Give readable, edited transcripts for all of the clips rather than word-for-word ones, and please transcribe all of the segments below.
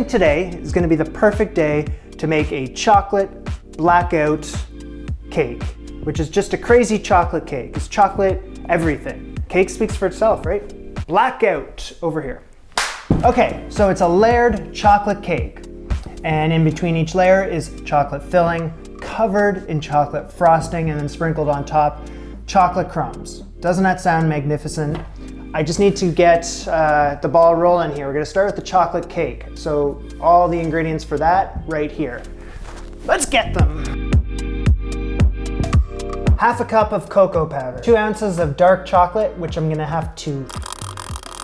think today is gonna be the perfect day to make a chocolate blackout cake, which is just a crazy chocolate cake. It's chocolate everything. Cake speaks for itself, right? Blackout over here. Okay, so it's a layered chocolate cake. And in between each layer is chocolate filling, covered in chocolate frosting, and then sprinkled on top, chocolate crumbs. Doesn't that sound magnificent? I just need to get the ball rolling here. We're gonna start with the chocolate cake. So all the ingredients for that right here. Let's get them. Half a cup of cocoa powder, 2 ounces of dark chocolate, which I'm gonna have to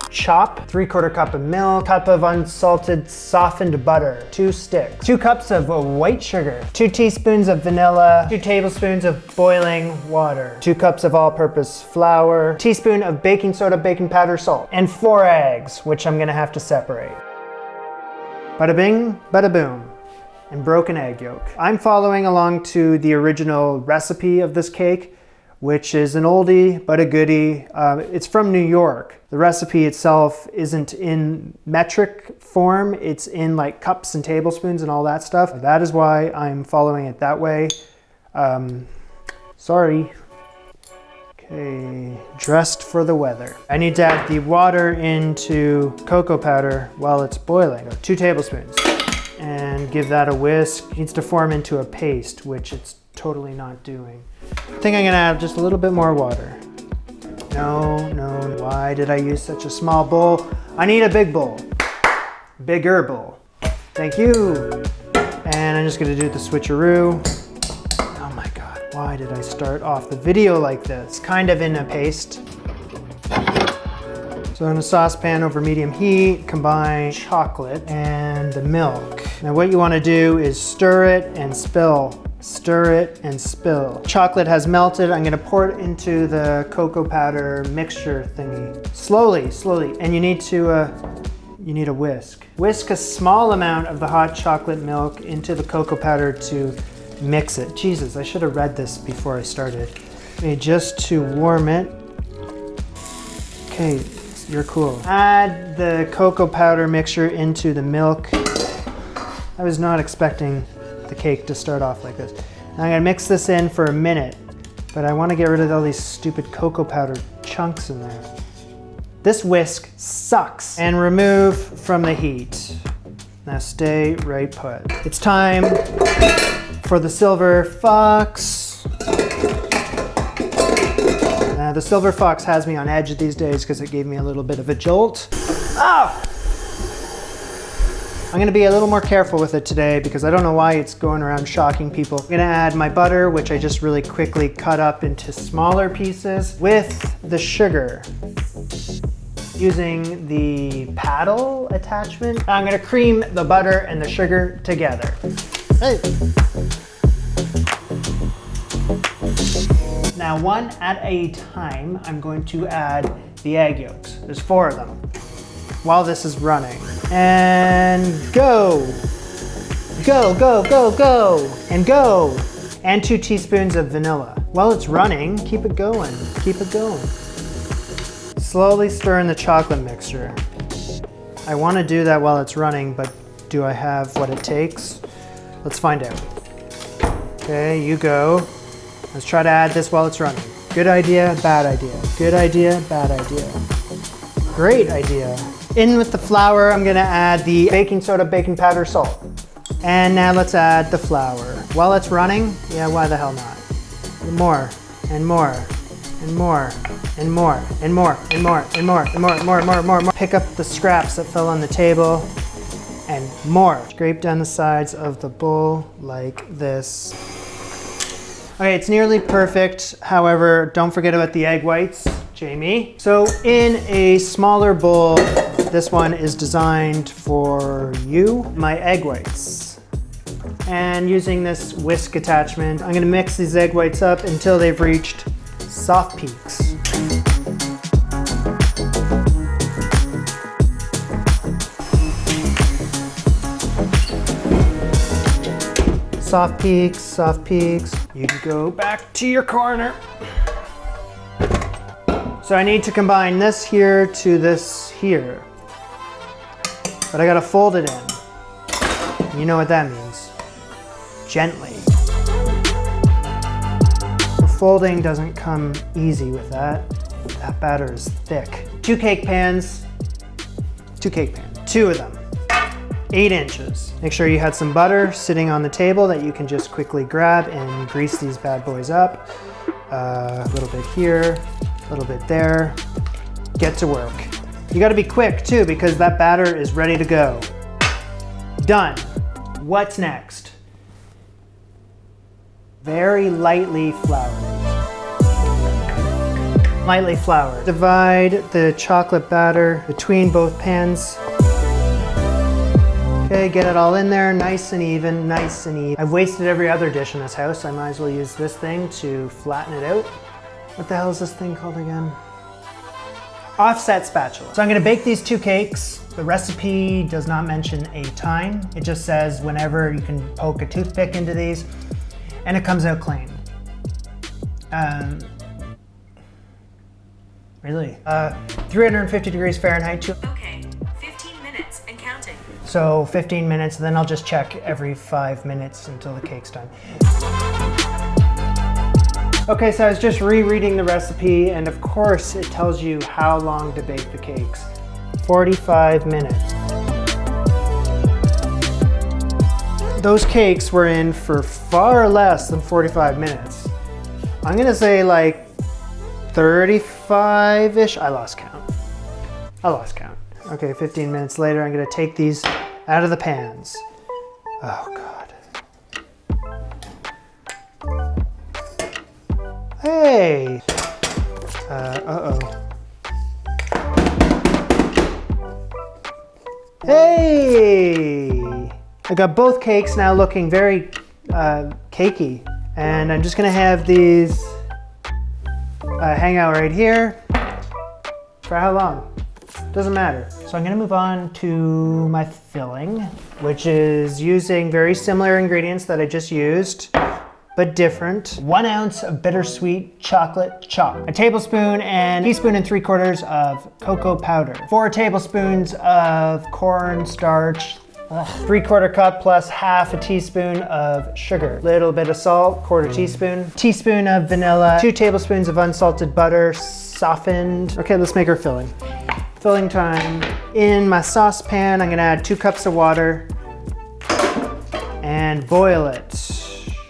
chop, 3/4 cup of milk, cup of unsalted softened butter, 2 sticks, 2 cups of white sugar, 2 teaspoons of vanilla, 2 tablespoons of boiling water, 2 cups of all-purpose flour, teaspoon of baking soda, baking powder, salt, and 4 eggs, which I'm gonna have to separate. Bada bing, bada boom. And broken egg yolk. I'm following along to the original recipe of this cake, which is an oldie but a goodie. It's from New York. The recipe itself isn't in metric form, it's in like cups and tablespoons and all that stuff. That is why I'm following it that way. Sorry. Okay, dressed for the weather. I need to add the water into cocoa powder while it's boiling. 2 tablespoons. And give that a whisk. It needs to form into a paste, which it's totally not doing. I think I'm gonna add just a little bit more water. No, why did I use such a small bowl? I need a big bowl. Bigger bowl. Thank you. And I'm just gonna do the switcheroo. Oh my God, why did I start off the video like this? Kind of in a paste. So in a saucepan over medium heat, combine chocolate and the milk. Now what you want to do is stir it and spill. Stir it and spill. Chocolate has melted. I'm going to pour it into the cocoa powder mixture thingy. Slowly. And you need a whisk. Whisk a small amount of the hot chocolate milk into the cocoa powder to mix it. Jesus, I should have read this before I started. Okay, just to warm it. Okay. You're cool. Add the cocoa powder mixture into the milk. I was not expecting the cake to start off like this. Now I'm gonna mix this in for a minute, but I wanna get rid of all these stupid cocoa powder chunks in there. This whisk sucks. And remove from the heat. Now stay right put. It's time for the silver fox. The silver fox has me on edge these days because it gave me a little bit of a jolt. Oh! I'm gonna be a little more careful with it today because I don't know why it's going around shocking people. I'm gonna add my butter, which I just really quickly cut up into smaller pieces, with the sugar. Using the paddle attachment, I'm gonna cream the butter and the sugar together. Hey. Now, one at a time, I'm going to add the egg yolks. There's 4 of them while this is running. And go. Go. And go. And 2 teaspoons of vanilla. While it's running, keep it going. Slowly stir in the chocolate mixture. I want to do that while it's running, but do I have what it takes? Let's find out. Okay, you go. Let's try to add this while it's running. Good idea, bad idea. Good idea, bad idea. Great idea. In with the flour, I'm gonna add the baking soda, baking powder, salt. And now let's add the flour. While it's running, yeah, why the hell not? More, and more, and more, and more, and more, and more, and more, and more, and more, and more, and more, and more. Pick up the scraps that fell on the table, and more. Scrape down the sides of the bowl like this. Okay, it's nearly perfect. However, don't forget about the egg whites, Jamie. So in a smaller bowl, this one is designed for you, my egg whites. And using this whisk attachment, I'm gonna mix these egg whites up until they've reached soft peaks. Soft peaks, soft peaks. You can go back to your corner. So I need to combine this here to this here. But I gotta fold it in. You know what that means. Gently. The folding doesn't come easy with that. That batter is thick. 2 cake pans. 2 of them. 8 inches. Make sure you had some butter sitting on the table that you can just quickly grab and grease these bad boys up. A little bit here, a little bit there. Get to work. You gotta be quick too because that batter is ready to go. Done. What's next? Very lightly floured. Lightly floured. Divide the chocolate batter between both pans. Okay, get it all in there, nice and even, nice and even. I've wasted every other dish in this house. I might as well use this thing to flatten it out. What the hell is this thing called again? Offset spatula. So I'm gonna bake these 2 cakes. The recipe does not mention a time. It just says whenever you can poke a toothpick into these and it comes out clean. Really? 350 degrees Fahrenheit. Okay, 15 minutes and counting. So 15 minutes, then I'll just check every 5 minutes until the cake's done. Okay, so I was just rereading the recipe, and of course it tells you how long to bake the cakes. 45 minutes. Those cakes were in for far less than 45 minutes. I'm gonna say like 35-ish. I lost count. Okay, 15 minutes later, I'm gonna take these out of the pans. Oh God. Hey! Uh-oh. Hey! I got both cakes now looking very cakey. And I'm just gonna have these hang out right here. For how long? Doesn't matter. So I'm gonna move on to my filling, which is using very similar ingredients that I just used, but different. 1 ounce of bittersweet chocolate chop, a tablespoon and teaspoon and 3/4 of cocoa powder, 4 tablespoons of cornstarch, 3/4 cup plus half a teaspoon of sugar, little bit of salt, 1/4 teaspoon, teaspoon of vanilla, 2 tablespoons of unsalted butter, softened. Okay, let's make our filling. Filling time. In my saucepan, I'm gonna add 2 cups of water and boil it.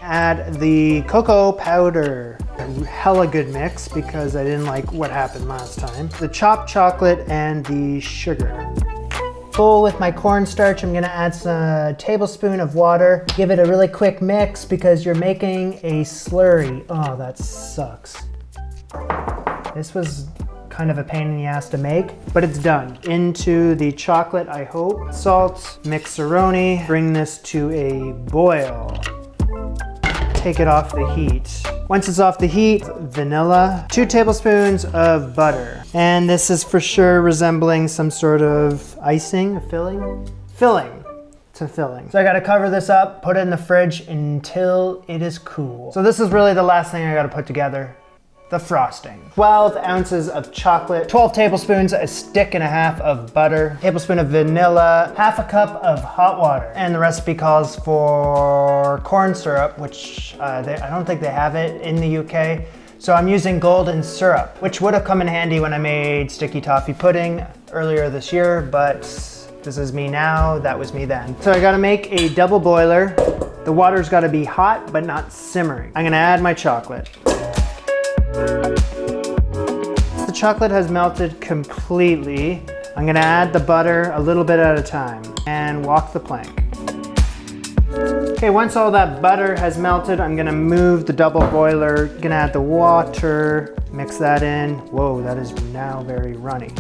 Add the cocoa powder. A hella good mix because I didn't like what happened last time. The chopped chocolate and the sugar. Bowl with my cornstarch, I'm gonna add a tablespoon of water. Give it a really quick mix because you're making a slurry. Oh, that sucks. This was kind of a pain in the ass to make, but it's done. Into the chocolate, I hope. Salt, mixeroni. Bring this to a boil. Take it off the heat. Once it's off the heat, vanilla, 2 tablespoons of butter. And this is for sure resembling some sort of icing, a filling? Filling. It's a filling. So I gotta cover this up, put it in the fridge until it is cool. So this is really the last thing I gotta put together. The frosting. 12 ounces of chocolate, 12 tablespoons, a stick and a half of butter, tablespoon of vanilla, half a cup of hot water. And the recipe calls for corn syrup, which I don't think they have it in the UK. So I'm using golden syrup, which would have come in handy when I made sticky toffee pudding earlier this year, but this is me now, that was me then. So I gotta make a double boiler. The water's gotta be hot, but not simmering. I'm gonna add my chocolate. The chocolate has melted completely. I'm gonna add the butter a little bit at a time and walk the plank. Okay, once all that butter has melted, I'm gonna move the double boiler. Gonna add the water, mix that in. Whoa, that is now very runny.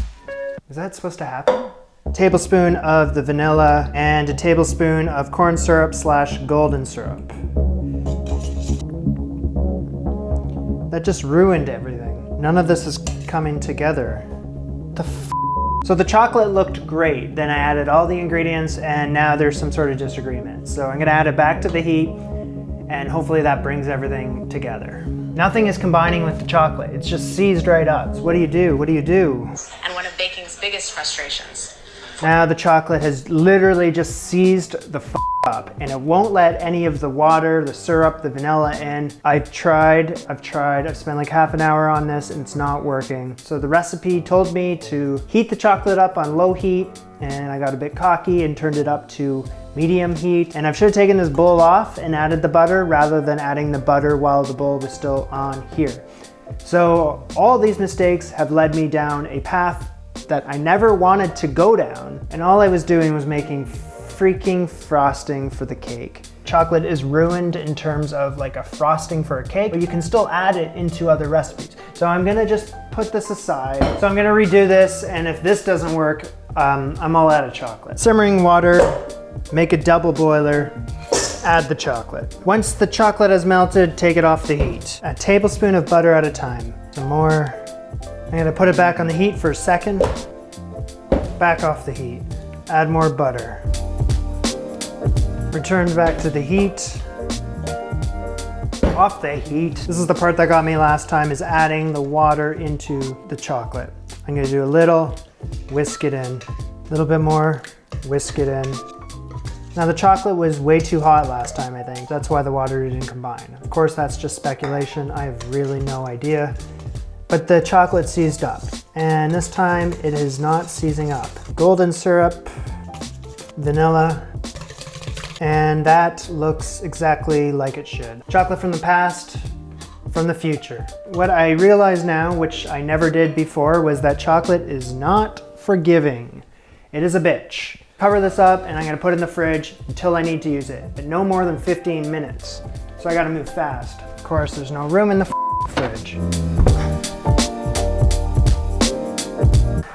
Is that supposed to happen? A tablespoon of the vanilla and a tablespoon of corn syrup / golden syrup. That just ruined everything. None of this is coming together. So the chocolate looked great. Then I added all the ingredients and now there's some sort of disagreement. So I'm gonna add it back to the heat and hopefully that brings everything together. Nothing is combining with the chocolate. It's just seized right up. So what do you do? What do you do? And one of baking's biggest frustrations, Now the chocolate has literally just seized the up, and it won't let any of the water, the syrup, the vanilla in. I've tried. I've spent like half an hour on this and it's not working. So the recipe told me to heat the chocolate up on low heat, and I got a bit cocky and turned it up to medium heat. And I should have taken this bowl off and added the butter rather than adding the butter while the bowl was still on here. So all these mistakes have led me down a path that I never wanted to go down, and all I was doing was making freaking frosting for the cake. Chocolate is ruined in terms of like a frosting for a cake, but you can still add it into other recipes. So I'm gonna just put this aside. So I'm gonna redo this, and if this doesn't work, I'm all out of chocolate. Simmering water, make a double boiler, add the chocolate. Once the chocolate has melted, take it off the heat. A tablespoon of butter at a time. Some more. I'm gonna put it back on the heat for a second. Back off the heat. Add more butter. Return back to the heat. Off the heat. This is the part that got me last time, is adding the water into the chocolate. I'm gonna do a little, whisk it in. A little bit more, whisk it in. Now the chocolate was way too hot last time, I think. That's why the water didn't combine. Of course, that's just speculation. I have really no idea. But the chocolate seized up. And this time it is not seizing up. Golden syrup, vanilla, and that looks exactly like it should. Chocolate from the past, from the future. What I realize now, which I never did before, was that chocolate is not forgiving. It is a bitch. Cover this up and I'm gonna put it in the fridge until I need to use it, but no more than 15 minutes. So I gotta move fast. Of course, there's no room in the fridge.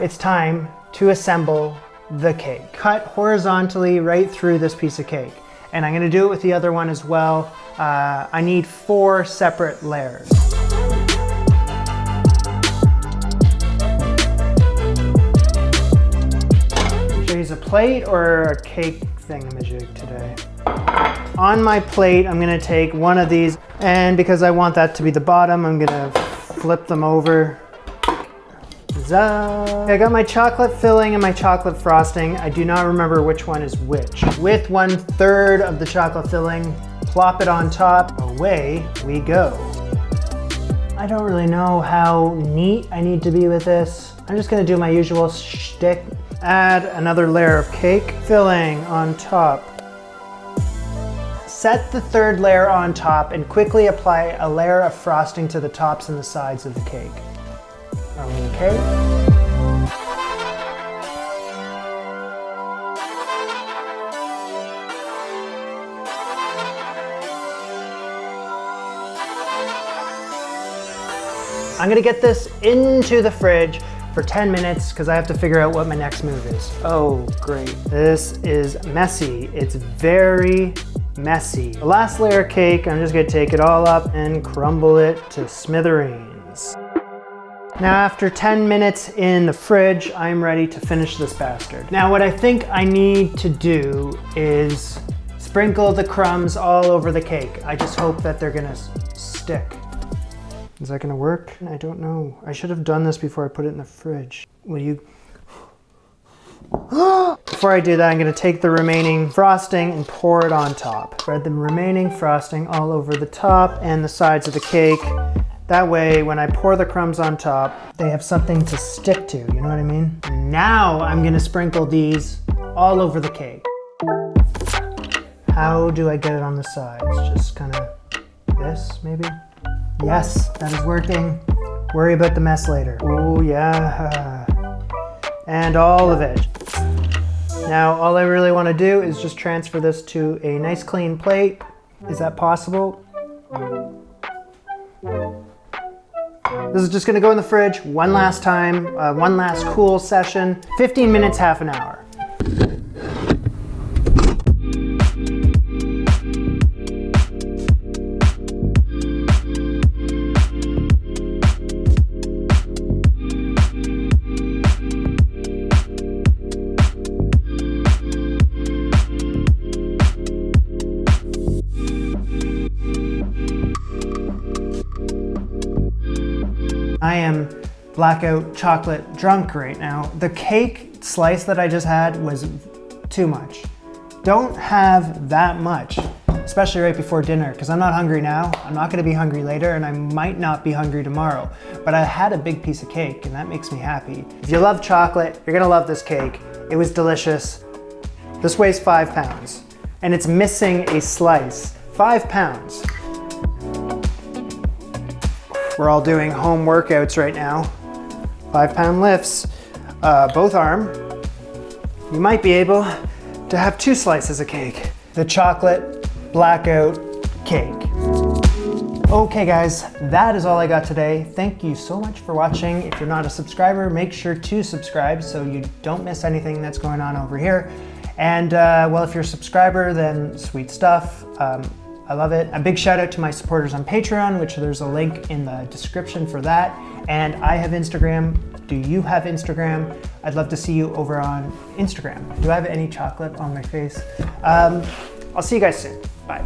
It's time to assemble the cake. Cut horizontally right through this piece of cake. And I'm gonna do it with the other one as well. I need 4 separate layers. Should I use a plate or a cake thingamajig today? On my plate, I'm gonna take one of these, and because I want that to be the bottom, I'm gonna flip them over. I got my chocolate filling and my chocolate frosting. I do not remember which one is which. With 1/3 of the chocolate filling, plop it on top, away we go. I don't really know how neat I need to be with this. I'm just gonna do my usual shtick. Add another layer of cake filling on top. Set the 3rd layer on top and quickly apply a layer of frosting to the tops and the sides of the cake. Okay. I'm gonna get this into the fridge for 10 minutes because I have to figure out what my next move is. Oh, great. This is messy. It's very messy. The last layer of cake, I'm just gonna take it all up and crumble it to smithereens. Now after 10 minutes in the fridge, I'm ready to finish this bastard. Now what I think I need to do is sprinkle the crumbs all over the cake. I just hope that they're gonna stick. Is that gonna work? I don't know. I should have done this before I put it in the fridge. Will you? Before I do that, I'm gonna take the remaining frosting and pour it on top. Spread the remaining frosting all over the top and the sides of the cake. That way, when I pour the crumbs on top, they have something to stick to, you know what I mean? Now I'm gonna sprinkle these all over the cake. How do I get it on the sides? Just kind of this, maybe? Yes, that is working. Worry about the mess later. Oh yeah. And all of it. Now, all I really wanna do is just transfer this to a nice clean plate. Is that possible? This is just gonna go in the fridge one last time, one last cool session. 15 minutes, half an hour. I am blackout chocolate drunk right now. The cake slice that I just had was too much. Don't have that much, especially right before dinner, because I'm not hungry now, I'm not gonna be hungry later, and I might not be hungry tomorrow. But I had a big piece of cake, and that makes me happy. If you love chocolate, you're gonna love this cake. It was delicious. This weighs 5 pounds, and it's missing a slice. 5 pounds. We're all doing home workouts right now. 5-pound lifts, both arm. You might be able to have 2 slices of cake. The Chocolate Blackout Cake. Okay guys, that is all I got today. Thank you so much for watching. If you're not a subscriber, make sure to subscribe so you don't miss anything that's going on over here. And well, if you're a subscriber, then sweet stuff. I love it. A big shout out to my supporters on Patreon, which there's a link in the description for that. And I have Instagram. Do you have Instagram? I'd love to see you over on Instagram. Do I have any chocolate on my face? I'll see you guys soon. Bye.